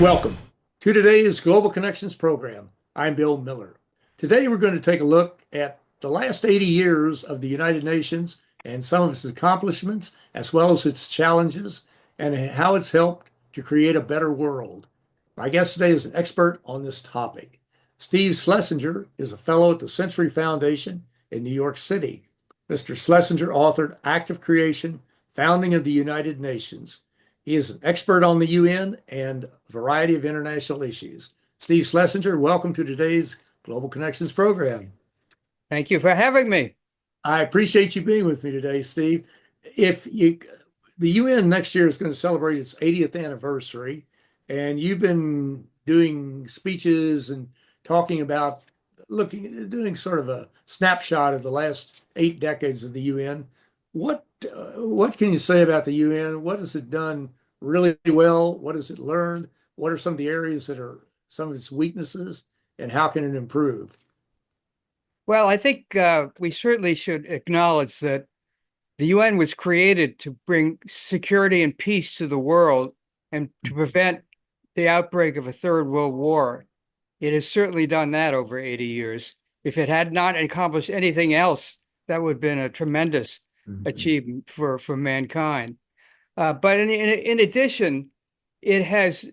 Welcome to today's Global Connections program. I'm Bill Miller. Today we're going to take a look at the last 80 years of the United Nations and some of its accomplishments, as well as its challenges, and how it's helped to create a better world. My guest today is an expert on this topic. Steve Schlesinger is a fellow at the Century Foundation in New York City. Mr. Schlesinger authored Act of Creation, Founding of the United Nations. He is an expert on the UN and a variety of international issues. Steve Schlesinger, welcome to today's Global Connections program. Thank you for having me. I appreciate you being with me today, Steve. If you, the UN next year is going to celebrate its 80th anniversary, and you've been doing speeches and talking about doing sort of a snapshot of the last 8 decades of the UN. What can you say about the UN? What has it done really well? What has it learned? What are some of the areas that are some of its weaknesses, and how can it improve? Well, I think we certainly should acknowledge that the UN was created to bring security and peace to the world and to prevent the outbreak of a third world war. It has certainly done that over 80 years. If it had not accomplished anything else, that would have been a tremendous Mhm. achievement for mankind. But in addition, it has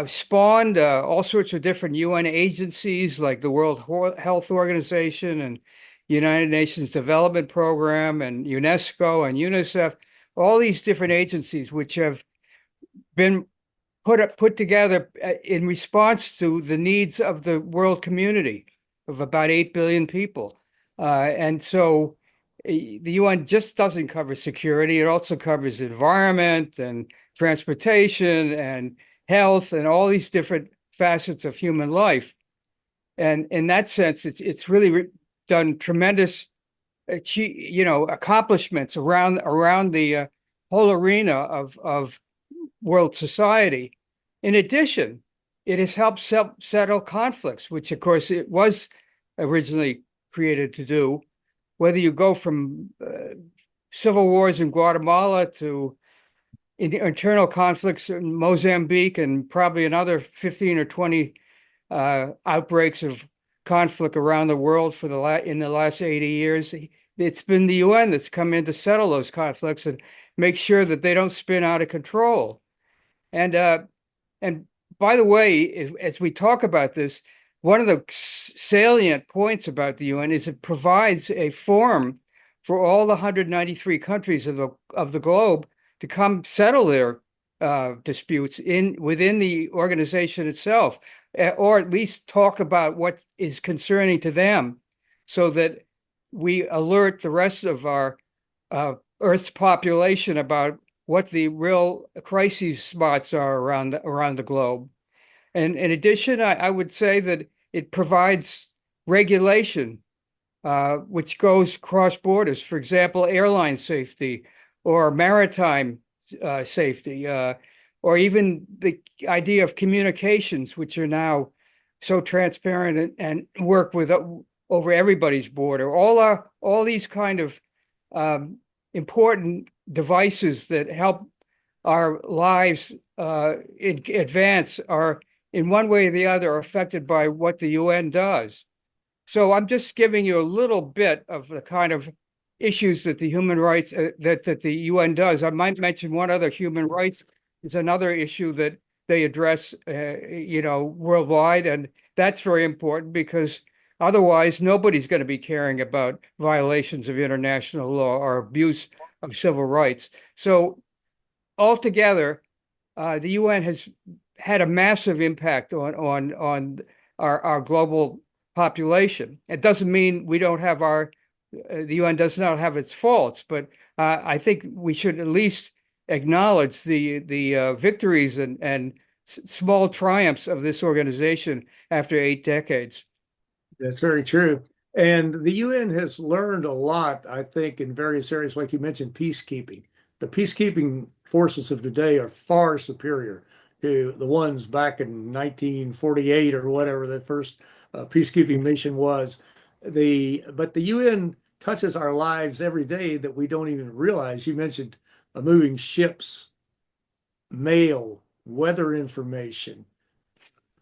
spawned all sorts of different UN agencies like the Health Organization and United Nations Development Program and UNESCO and UNICEF, all these different agencies which have been put together in response to the needs of the world community of about 8 billion people. And so the UN just doesn't cover security. It also covers environment and transportation and health and all these different facets of human life. And in that sense, it's really done tremendous, accomplishments around the whole arena of world society. In addition, it has helped settle conflicts, which of course it was originally created to do. Whether you go from civil wars in Guatemala to internal conflicts in Mozambique and probably another 15 or 20 outbreaks of conflict around the world in the last 80 years. It's been the UN that's come in to settle those conflicts and make sure that they don't spin out of control. And and by the way, as we talk about this, one of the salient points about the UN is it provides a forum for all the 193 countries of the globe to come settle their disputes within the organization itself, or at least talk about what is concerning to them, so that we alert the rest of our Earth's population about what the real crises spots are around the globe. And in addition, I would say that it provides regulation, which goes cross borders. For example, airline safety or maritime safety, or even the idea of communications, which are now so transparent and work with over everybody's border. All these kind of important devices that help our lives advance are in one way or the other affected by what the UN does. So I'm just giving you a little bit of the kind of issues that the human rights that the UN does. I might mention one other. Human rights is another issue that they address, worldwide, and that's very important because otherwise nobody's going to be caring about violations of international law or abuse of civil rights. So altogether, the UN has had a massive impact on our global population. It doesn't mean we don't have the UN does not have its faults, but I think we should at least acknowledge the victories and small triumphs of this organization after 8 decades. That's very true. And the UN has learned a lot, I think, in various areas, like you mentioned, peacekeeping. The peacekeeping forces of today are far superior to the ones back in 1948 or whatever the first peacekeeping mission was. But the UN touches our lives every day that we don't even realize. You mentioned moving ships, mail, weather information,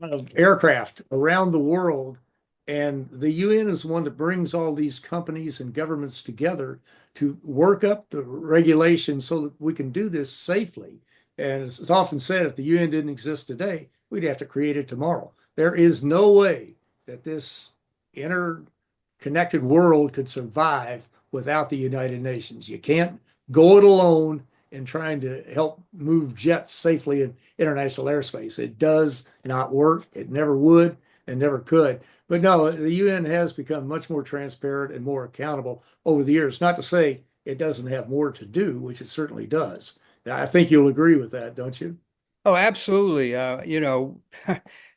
of aircraft around the world. And the UN is one that brings all these companies and governments together to work up the regulations so that we can do this safely. And it's often said if the UN didn't exist today, we'd have to create it tomorrow. There is no way that this interconnected world could survive without the United Nations. You can't go it alone in trying to help move jets safely in international airspace. It does not work. It never would and never could. But no, the UN has become much more transparent and more accountable over the years. Not to say it doesn't have more to do, which it certainly does. I think you'll agree with that, don't you? Oh, absolutely.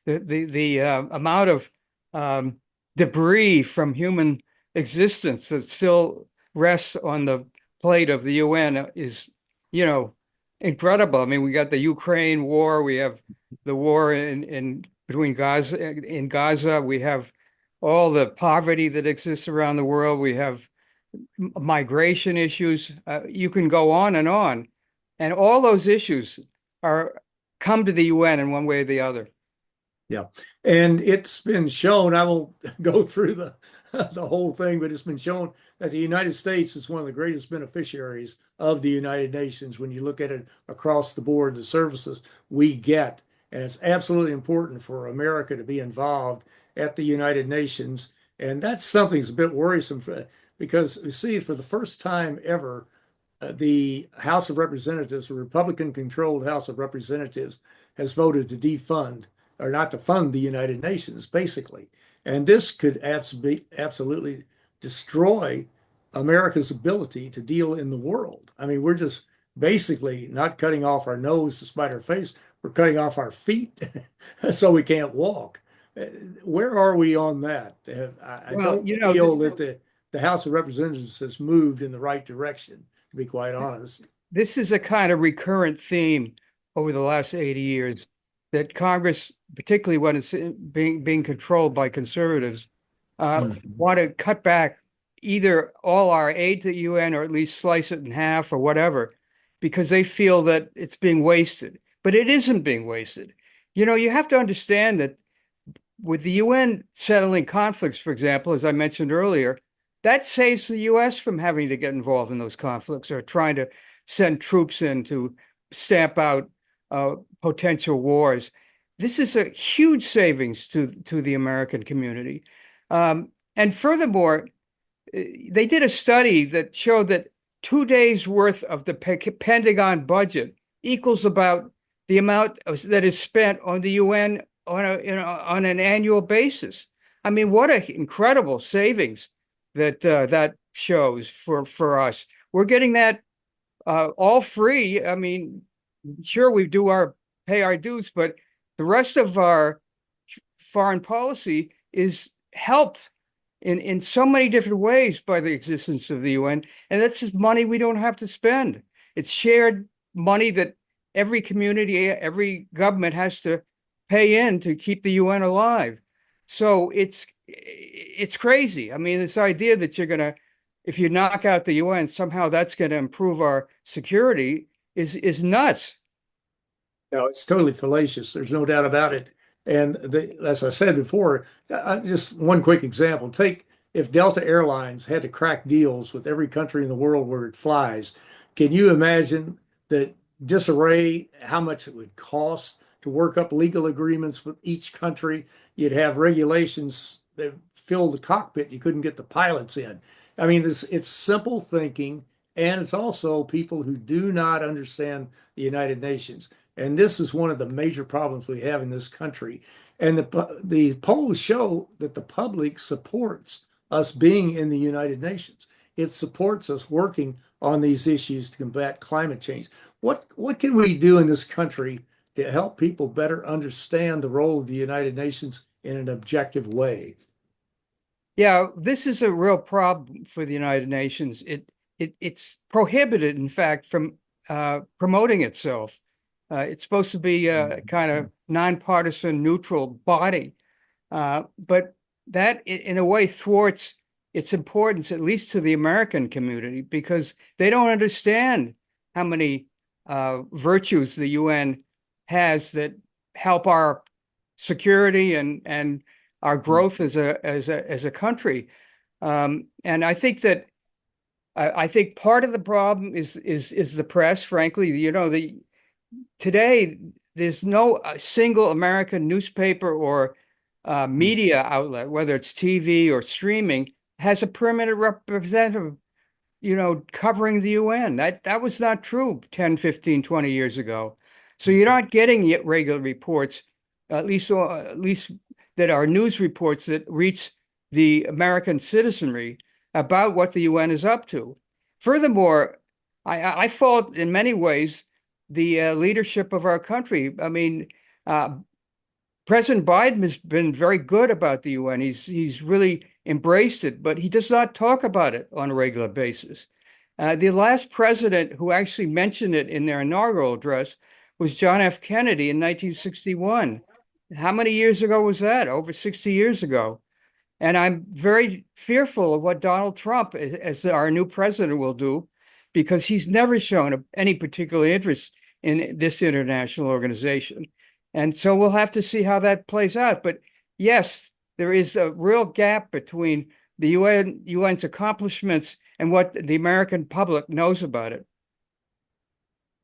The amount of debris from human existence that still rests on the plate of the UN is, you know, incredible. I mean, we got the Ukraine war, we have the war in between Gaza in Gaza, we have all the poverty that exists around the world, we have migration issues. You can go on, and all those issues are come to the UN in one way or the other. Yeah. And it's been shown, I won't go through the whole thing, but it's been shown that the United States is one of the greatest beneficiaries of the United Nations when you look at it across the board, the services we get. And it's absolutely important for America to be involved at the United Nations. And that's something that's a bit worrisome because you see, for the first time ever, the House of Representatives, the Republican controlled House of Representatives, has voted to defund or not to fund the United Nations, basically. And this could absolutely destroy America's ability to deal in the world. I mean, we're just basically not cutting off our nose to spite our face, we're cutting off our feet so we can't walk. Where are we on that? I Well, don't feel that the House of Representatives has moved in the right direction, to be quite honest. this is a kind of recurrent theme over the last 80 years that Congress, particularly when it's being controlled by conservatives, Mhm. want to cut back either all our aid to the UN or at least slice it in half or whatever, because they feel that it's being wasted. But it isn't being wasted. You know, you have to understand that with the UN settling conflicts, for example, as I mentioned earlier, that saves the US from having to get involved in those conflicts or trying to send troops in to stamp out potential wars. This is a huge savings to the American community. And furthermore, they did a study that showed that 2 days worth of the Pentagon budget equals about the amount that is spent on the UN on an annual basis. I mean, what an incredible savings that shows for us. We're getting that all free. I mean, sure, we do our pay our dues, but the rest of our foreign policy is helped in so many different ways by the existence of the UN. And that's just money we don't have to spend. It's shared money that every community, every government has to pay in to keep the UN alive. So it's crazy. I mean, this idea that you're gonna, if you knock out the UN, somehow that's going to improve our security is nuts. No, it's totally fallacious. There's no doubt about it. And as I said before, just one quick example. Take if Delta Airlines had to crack deals with every country in the world where it flies, can you imagine the disarray, how much it would cost to work up legal agreements with each country? You'd have regulations that fill the cockpit. You couldn't get the pilots in. I mean, it's simple thinking, and it's also people who do not understand the United Nations. And this is one of the major problems we have in this country. And the polls show that the public supports us being in the United Nations. It supports us working on these issues to combat climate change. What can we do in this country to help people better understand the role of the United Nations in an objective way? Yeah, this is a real problem for the United Nations. It's prohibited, in fact, from promoting itself. It's supposed to be a kind of nonpartisan, neutral body, but that, in a way, thwarts its importance, at least to the American community, because they don't understand how many virtues the UN has that help our security and our growth as a country. And I think that I think part of the problem is the press, frankly. Today there's no single American newspaper or media outlet, whether it's TV or streaming, has a permanent representative, covering the UN. That was not true 10, 15, 20 years ago. So you're not getting yet regular reports, at least that are news reports that reach the American citizenry about what the UN is up to. Furthermore, I fault in many ways the leadership of our country. I mean, President Biden has been very good about the UN. He's really embraced it, but he does not talk about it on a regular basis. The last president who actually mentioned it in their inaugural address was John F. Kennedy in 1961. How many years ago was that? Over 60 years ago. And I'm very fearful of what Donald Trump, as our new president, will do, because he's never shown any particular interest in this international organization. And so we'll have to see how that plays out. But yes, there is a real gap between the UN's accomplishments and what the American public knows about it.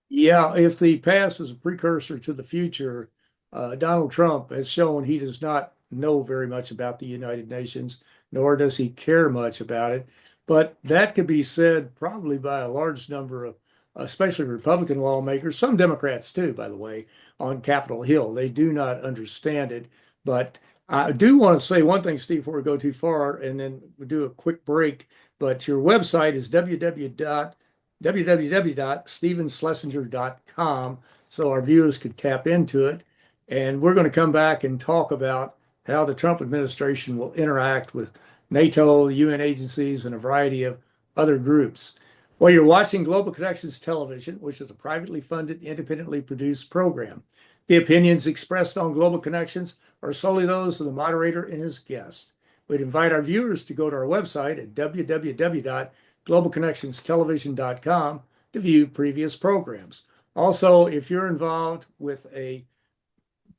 Yeah, if the past is a precursor to the future, Donald Trump has shown he does not know very much about the United Nations, nor does he care much about it. But that could be said probably by a large number of, especially Republican lawmakers, some Democrats too, by the way, on Capitol Hill. They do not understand it. But I do want to say one thing, Steve, before we go too far, and then we'll do a quick break. But your website is www.stephenschlesinger.com, so our viewers could tap into it. And we're going to come back and talk about how the Trump administration will interact with NATO, UN agencies, and a variety of other groups. Well, you're watching Global Connections Television, which is a privately funded, independently produced program. The opinions expressed on Global Connections are solely those of the moderator and his guests. We'd invite our viewers to go to our website at www.globalconnectionstelevision.com to view previous programs. Also, if you're involved with a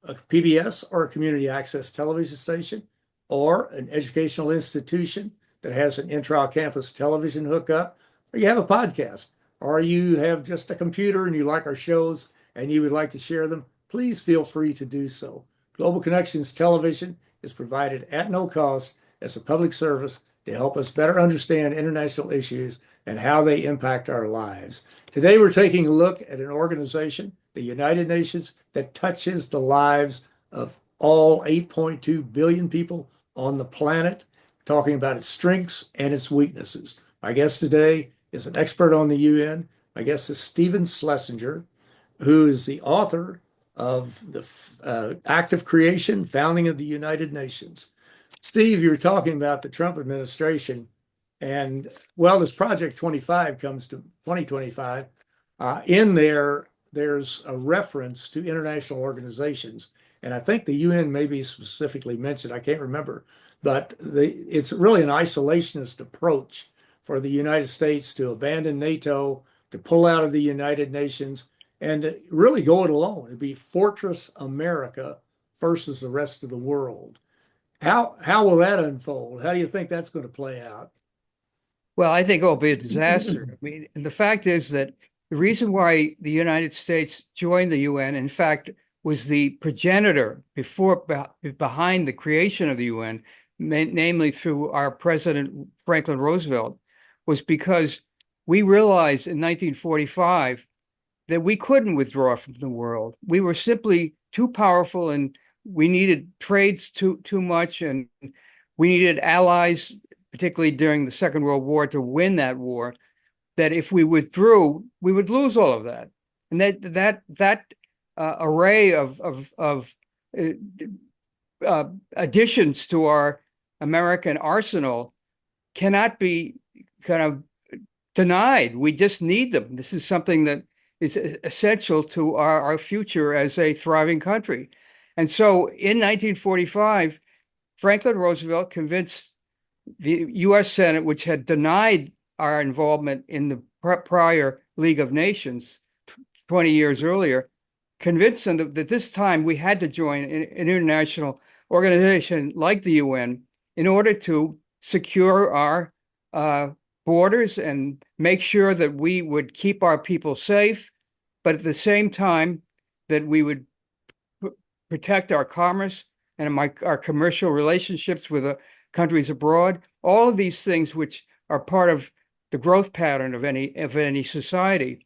PBS or a community access television station or an educational institution that has an intra-campus television hookup, or you have a podcast, or you have just a computer and you like our shows and you would like to share them, please feel free to do so. Global Connections Television is provided at no cost as a public service to help us better understand international issues and how they impact our lives. Today, we're taking a look at an organization, the United Nations, that touches the lives of all 8.2 billion people on the planet, talking about its strengths and its weaknesses. My guest today is an expert on the UN. My guest is Stephen Schlesinger, who is the author of the Act of Creation, Founding of the United Nations. Steve, you're talking about the Trump administration, and well, this Project 25 comes to 2025. In there, there's a reference to international organizations, and I think the UN may be specifically mentioned. I can't remember, but it's really an isolationist approach for the United States to abandon NATO, to pull out of the United Nations, and to really go it alone. It'd be Fortress America versus the rest of the world. How will that unfold? How do you think that's going to play out? Well, I think it'll be a disaster. I mean, and the fact is that the reason why the United States joined the UN, in fact, was the progenitor behind the creation of the UN, namely through our president, Franklin Roosevelt, was because we realized in 1945 that we couldn't withdraw from the world. We were simply too powerful, and we needed trades too much, and we needed allies, particularly during the Second World War, to win that war. That if we withdrew, we would lose all of that, and that array of additions to our American arsenal cannot be kind of denied. We just need them. This is something that is essential to our future as a thriving country. And so in 1945, Franklin Roosevelt convinced the U.S. Senate, which had denied our involvement in the prior League of Nations 20 years earlier, convince them that this time we had to join an international organization like the UN in order to secure our borders and make sure that we would keep our people safe, but at the same time that we would protect our commerce and our commercial relationships with countries abroad. All of these things which are part of the growth pattern of any society.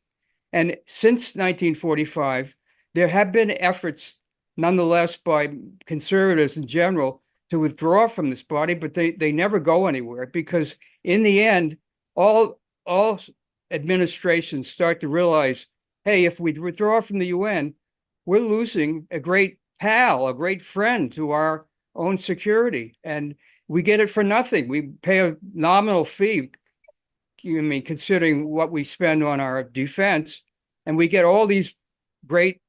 And since 1945, there have been efforts, nonetheless, by conservatives in general to withdraw from this body, but they never go anywhere because in the end, all administrations start to realize, hey, if we withdraw from the UN, we're losing a great pal, a great friend to our own security. And we get it for nothing. We pay a nominal fee, I mean, considering what we spend on our defense, and we get all these great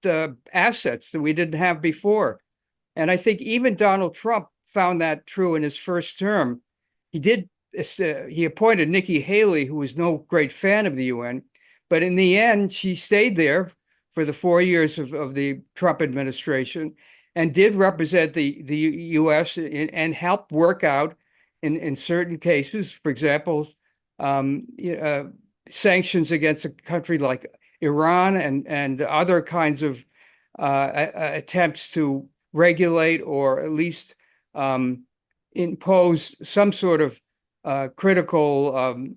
assets that we didn't have before. And I think even Donald Trump found that true in his first term. He appointed Nikki Haley, who was no great fan of the UN, but in the end, she stayed there for the 4 years of the Trump administration and did represent the U.S. and helped work out in certain cases, for example, sanctions against a country like Iran and other kinds of attempts to regulate or at least impose some sort of critical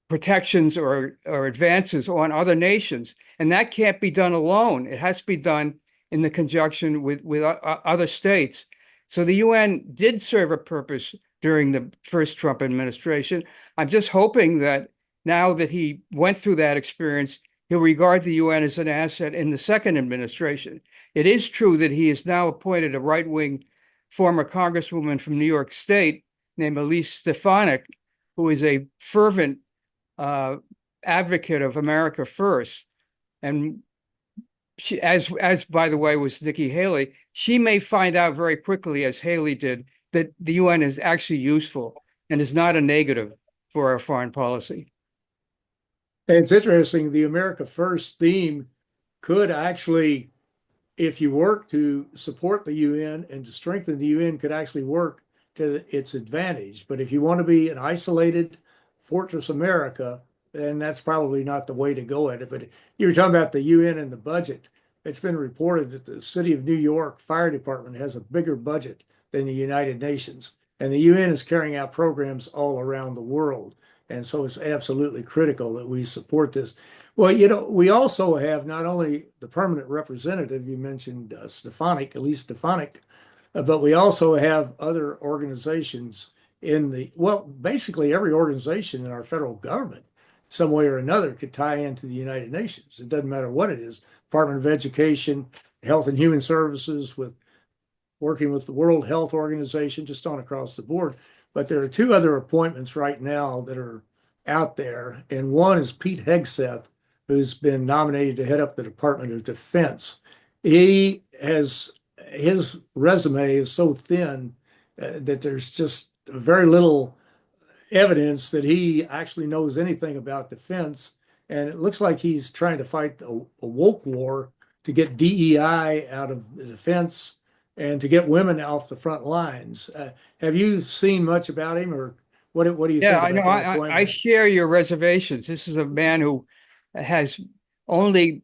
protections or advances on other nations. And that can't be done alone. It has to be done in the conjunction with other states. So the UN did serve a purpose during the first Trump administration. I'm just hoping that now that he went through that experience, he'll regard the UN as an asset in the second administration. It is true that he has now appointed a right-wing former congresswoman from New York State named Elise Stefanik, who is a fervent advocate of America First. And she, as by the way, was Nikki Haley, she may find out very quickly, as Haley did, that the UN is actually useful and is not a negative for our foreign policy. And it's interesting, the America First theme could actually, if you work to support the UN and to strengthen the UN, could actually work to its advantage. But if you want to be an isolated Fortress America, then that's probably not the way to go at it. But you were talking about the UN and the budget. It's been reported that the city of New York Fire Department has a bigger budget than the United Nations. And the UN is carrying out programs all around the world. And so it's absolutely critical that we support this. Well, we also have not only the permanent representative, you mentioned Stefanik, Elise Stefanik, but we also have other organizations basically every organization in our federal government, some way or another, could tie into the United Nations. It doesn't matter what it is, Department of Education, Health and Human Services, working with the World Health Organization, just on across the board. But there are two other appointments right now that are out there. And one is Pete Hegseth, who's been nominated to head up the Department of Defense. His resume is so thin that there's just very little evidence that he actually knows anything about defense. And it looks like he's trying to fight a woke war to get DEI out of the defense and to get women off the front lines. Have you seen much about him, or what do you think Yeah, I about know. that appointment? I share your reservations. This is a man who has only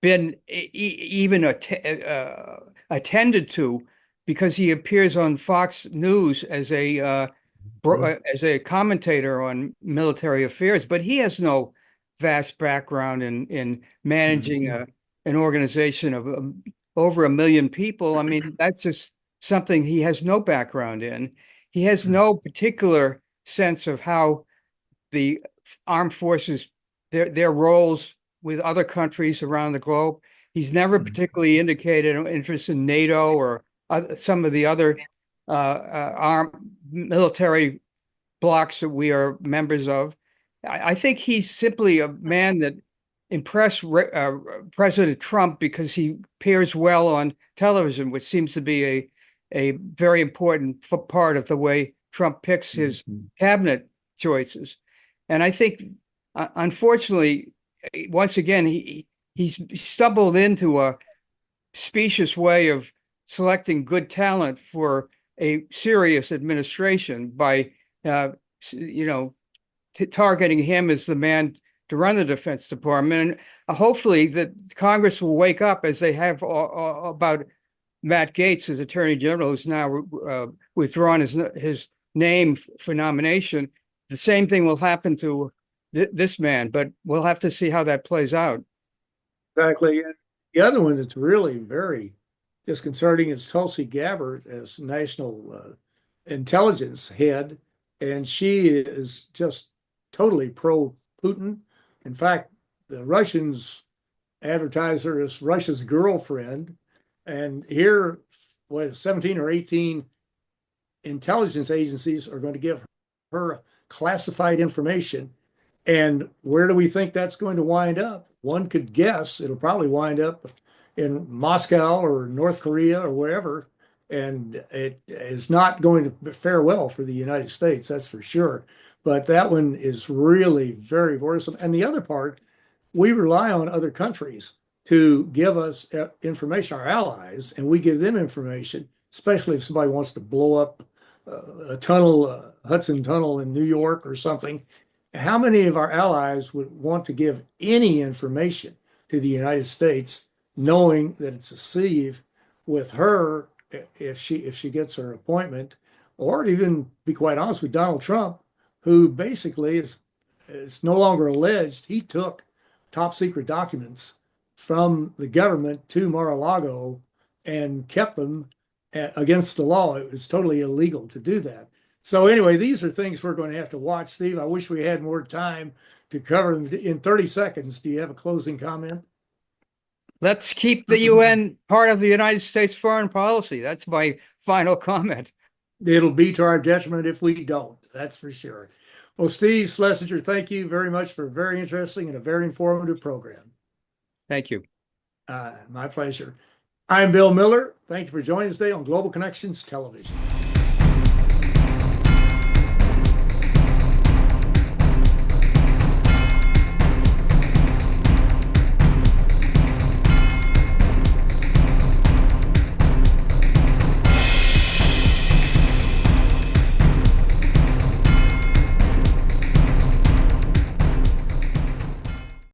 been even attended to because he appears on Fox News as a commentator on military affairs, but he has no vast background in managing an organization of over 1 million people. I mean, that's just something he has no background in. He has no particular sense of how the armed forces, their roles with other countries around the globe. He's never particularly indicated an interest in NATO or some of the other armed military blocs that we are members of. I think he's simply a man that impressed President Trump because he appears well on television, which seems to be a very important part of the way Trump picks his cabinet choices. And I think, unfortunately, once again, he's stumbled into a specious way of selecting good talent for a serious administration by, you know, targeting him as the man to run the Defense Department. And hopefully that Congress will wake up, as they have about Matt Gaetz as Attorney General, who's now withdrawn his name for nomination. The same thing will happen to this man, but we'll have to see how that plays out. Exactly. And the other one that's really very disconcerting is Tulsi Gabbard as national intelligence head, and she is just totally pro-Putin. In fact, the Russians advertise her as Russia's girlfriend, and here, what, 17 or 18 intelligence agencies are going to give her classified information. And where do we think that's going to wind up? One could guess it'll probably wind up in Moscow or North Korea or wherever. And it is not going to fare well for the United States, that's for sure. But that one is really very worrisome. And the other part, we rely on other countries to give us information, our allies, and we give them information, especially if somebody wants to blow up a tunnel, Hudson Tunnel in New York or something. How many of our allies would want to give any information to the United States, knowing that it's a sieve with her if she gets her appointment, or even be quite honest with Donald Trump, who basically is no longer alleged he took top secret documents from the government to Mar-a-Lago and kept them against the law. It was totally illegal to do that. So anyway, these are things we're going to have to watch, Steve. I wish we had more time to cover them in 30 seconds. Do you have a closing comment? Let's keep the UN part of the United States foreign policy. That's my final comment. It'll be to our detriment if we don't. That's for sure. Well, Steve Schlesinger, thank you very much for a very interesting and a very informative program. Thank you. My pleasure. I'm Bill Miller. Thank you for joining us today on Global Connections Television.